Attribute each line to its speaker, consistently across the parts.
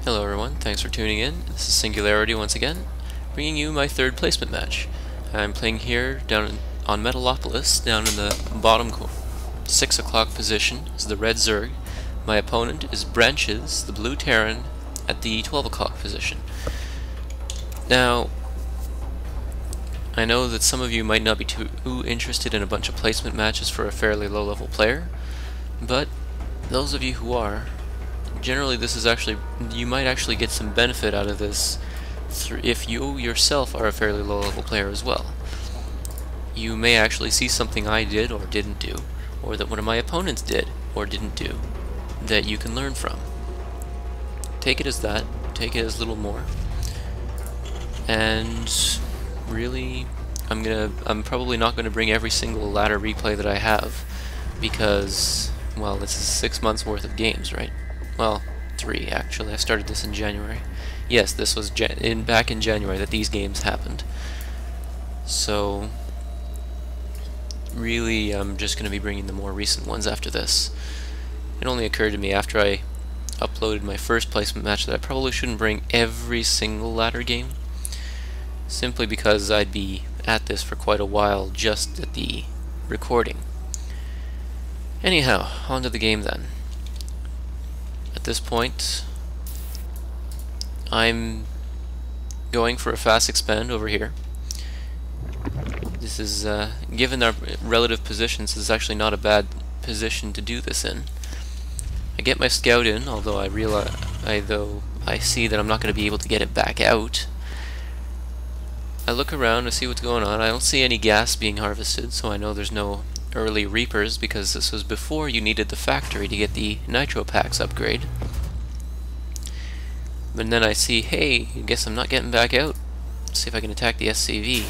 Speaker 1: Hello everyone, thanks for tuning in. This is Singularity once again, bringing you my third placement match. I'm playing here on Metalopolis, down in the bottom 6 o'clock position is the red Zerg. My opponent is Branches, the blue Terran, at the 12 o'clock position. Now, I know that some of you might not be too interested in a bunch of placement matches for a fairly low level player, but those of you who are, generally you might actually get some benefit out of this if you yourself are a fairly low level player as well. You may actually see something I did or didn't do, or that one of my opponents did or didn't do, that you can learn from. Take it as that, take it as little more. And really, I'm probably not going to bring every single ladder replay that I have, because, well, this is 6 months worth of games, right? Well, 3 actually. I started this in January. Yes, this was back in January that these games happened. So, really, I'm just going to be bringing the more recent ones after this. It only occurred to me after I uploaded my first placement match that I probably shouldn't bring every single ladder game, simply because I'd be at this for quite a while just at the recording. Anyhow, on to the game then. At this point, I'm going for a fast expand over here. This is, given our relative positions, this is actually not a bad position to do this in. I get my scout in, although I see that I'm not going to be able to get it back out. I look around to see what's going on. I don't see any gas being harvested, so I know there's no early reapers, because this was before you needed the factory to get the nitro packs upgrade. But then I see, hey, I guess I'm not getting back out. Let's see if I can attack the SCV.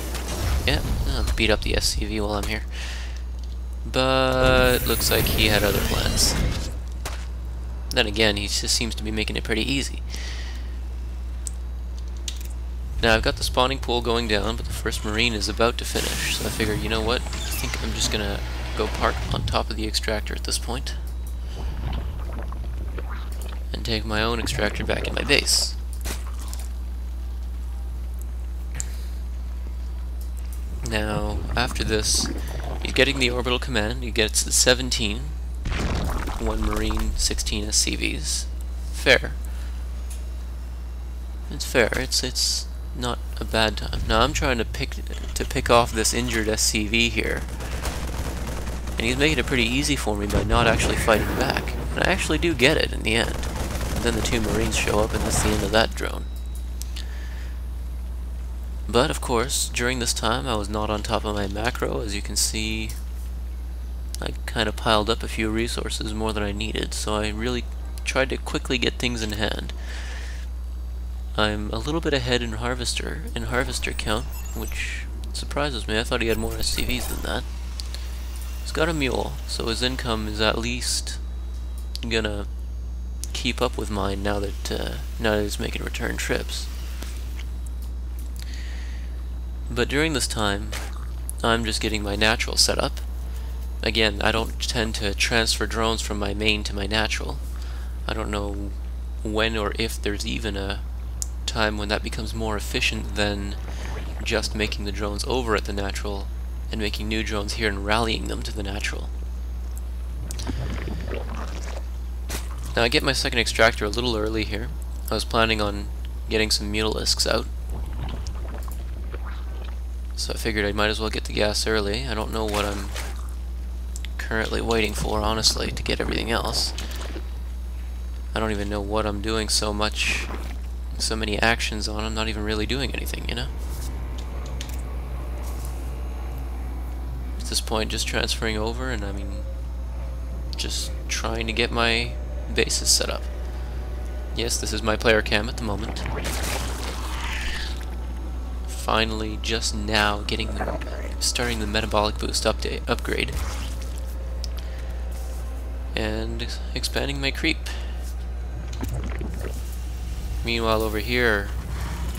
Speaker 1: Yeah, I'll beat up the SCV while I'm here. But looks like he had other plans. Then again, he just seems to be making it pretty easy. Now I've got the spawning pool going down, but the first Marine is about to finish, so I figure, you know what, I think I'm just gonna go park on top of the extractor at this point and take my own extractor back in my base. Now, after this, he's getting the orbital command. He gets the 17, 1 Marine, 16 SCVs. Fair. It's fair. It's not a bad time. Now I'm trying to pick off this injured SCV here, and he's making it pretty easy for me by not actually fighting back. And I actually do get it in the end. And then the 2 Marines show up, and that's the end of that drone. But of course, during this time I was not on top of my macro. As you can see, I kind of piled up a few resources more than I needed, so I really tried to quickly get things in hand. I'm a little bit ahead in harvester count, which surprises me. I thought he had more SCVs than that. He's got a mule, so his income is at least gonna keep up with mine now that he's making return trips. But during this time, I'm just getting my natural set up. Again, I don't tend to transfer drones from my main to my natural. I don't know when or if there's even a time when that becomes more efficient than just making the drones over at the natural and making new drones here and rallying them to the natural. Now I get my second extractor a little early here. I was planning on getting some mutalisks out, so I figured I might as well get the gas early. I don't know what I'm currently waiting for, honestly, to get everything else. I don't even know what I'm doing so many actions on. I'm not even really doing anything, you know? At this point, just transferring over, and just trying to get my bases set up. Yes, this is my player cam at the moment. Finally, just now, starting the metabolic boost upgrade, and expanding my creep. Meanwhile, over here,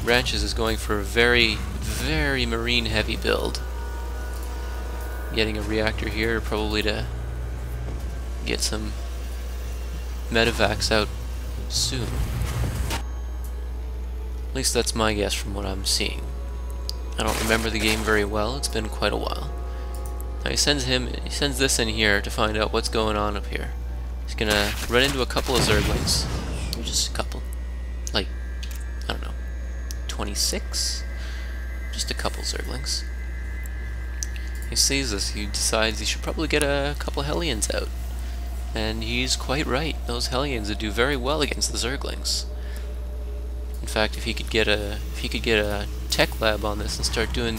Speaker 1: Branches is going for a very, very marine heavy build. Getting a reactor here, probably to get some medevacs out soon. At least that's my guess from what I'm seeing. I don't remember the game very well, it's been quite a while. Now he sends this in here to find out what's going on up here. He's gonna run into a couple of Zerglings. Just a couple. Like, I don't know, 26? Just a couple Zerglings. He sees this, he decides he should probably get a couple Hellions out. And he's quite right. Those Hellions would do very well against the Zerglings. In fact, if he could get a tech lab on this and start doing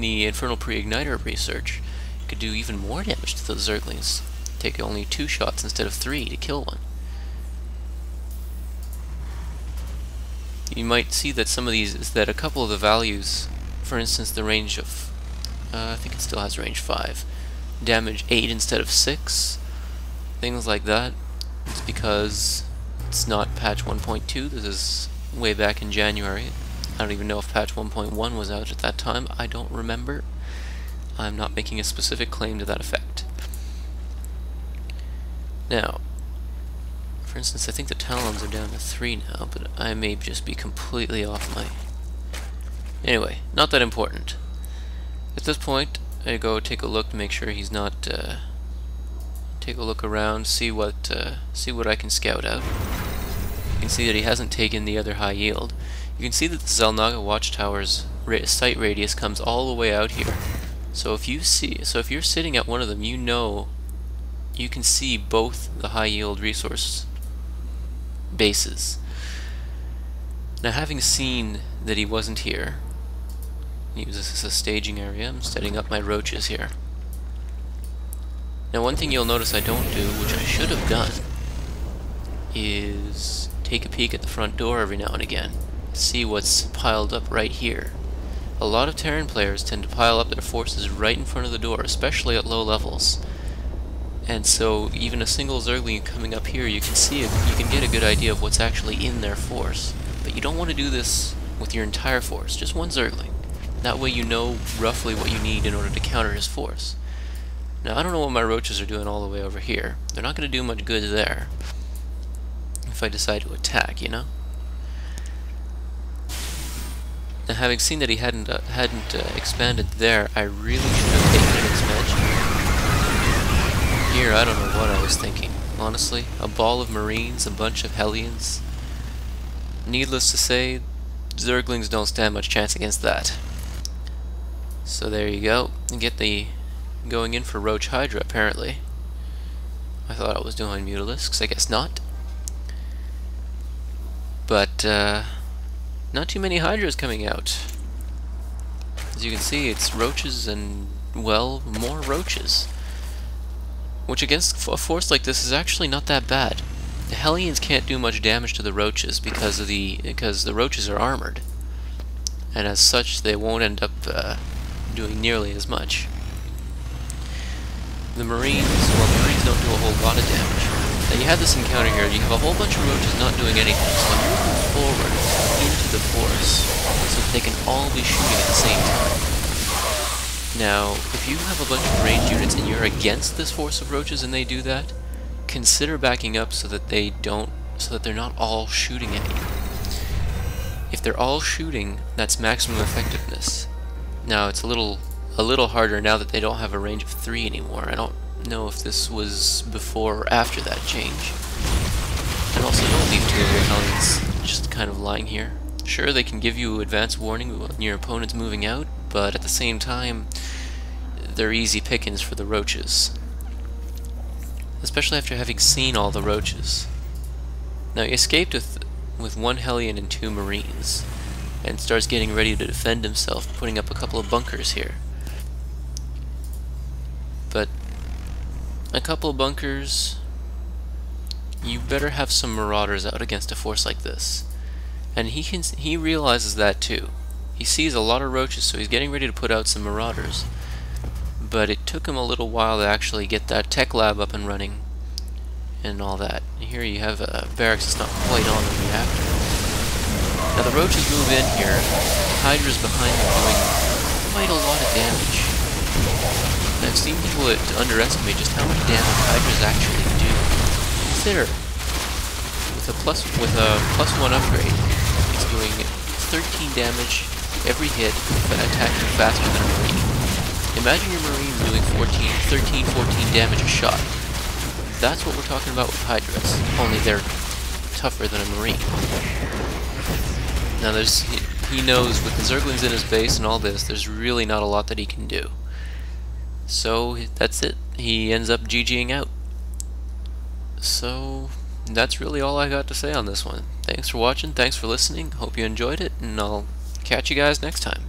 Speaker 1: the Infernal Pre-Igniter research, he could do even more damage to those Zerglings. Take only 2 shots instead of 3 to kill one. You might see that some of these is that a couple of the values, for instance, the range of I think it still has range 5, damage 8 instead of 6, things like that. It's because it's not patch 1.2. This is way back in January. I don't even know if patch 1.1 was out at that time. I don't remember. I'm not making a specific claim to that effect. Now, for instance, I think the Talons are down to 3 now, but I may just be completely off my... Anyway, not that important. At this point, I go take a look to make sure he's not... take a look around, see what I can scout out. You can see that he hasn't taken the other high yield. You can see that the Xel'Naga Watchtower's sight radius comes all the way out here. So if you're sitting at one of them, you can see both the high yield resource bases. Now, having seen that he wasn't here, this is a staging area. I'm setting up my roaches here. Now, one thing you'll notice I don't do, which I should have done, is take a peek at the front door every now and again. See what's piled up right here. A lot of Terran players tend to pile up their forces right in front of the door, especially at low levels. And so even a single Zergling coming up here, you can get a good idea of what's actually in their force. But you don't want to do this with your entire force, just one Zergling. That way you know roughly what you need in order to counter his force. Now, I don't know what my roaches are doing all the way over here. They're not going to do much good there if I decide to attack, you know? Now, having seen that he hadn't expanded there, I really should have taken an expansion. Here, I don't know what I was thinking, honestly. A ball of Marines, a bunch of Hellions. Needless to say, Zerglings don't stand much chance against that. So there you go. You get the going in for Roach Hydra, apparently. I thought I was doing Mutalisks, I guess not. But, not too many Hydras coming out. As you can see, it's roaches and, well, more roaches. Which against a force like this is actually not that bad. The Hellions can't do much damage to the roaches because the roaches are armored. And as such, they won't end up doing nearly as much. The Marines, well, the Marines don't do a whole lot of damage. Now, you have this encounter here, you have a whole bunch of roaches not doing anything, so when you move forward into the force, so that they can all be shooting at the same time. Now, if you have a bunch of ranged units and you're against this force of roaches and they do that, consider backing up so that they're not all shooting at you. If they're all shooting, that's maximum effectiveness. Now, it's a little harder now that they don't have a range of 3 anymore. I don't know if this was before or after that change. And also, don't leave 2 of your Hellions just kind of lying here. Sure, they can give you advance warning when your opponent's moving out, but at the same time, they're easy pickings for the roaches. Especially after having seen all the roaches. Now, he escaped with 1 Hellion and 2 Marines, and starts getting ready to defend himself, putting up a couple of bunkers here. But a couple of bunkers, you better have some Marauders out against a force like this. And he realizes that too. He sees a lot of roaches, so he's getting ready to put out some Marauders. But it took him a little while to actually get that tech lab up and running and all that. Here you have a barracks that's not quite on the reactor. Now the roaches move in here. Hydra's behind them doing quite a lot of damage. And I've seen people underestimate just how much damage Hydras actually do. Consider, with a plus 1 upgrade, it's doing 13 damage every hit, but attacking faster than a Marine. Imagine your Marine doing 13, 14 damage a shot. That's what we're talking about with Hydras, only they're tougher than a Marine. Now he knows with the Zerglings in his base and all this, there's really not a lot that he can do. So that's it. He ends up GGing out. So that's really all I got to say on this one. Thanks for watching, thanks for listening, hope you enjoyed it, and I'll catch you guys next time.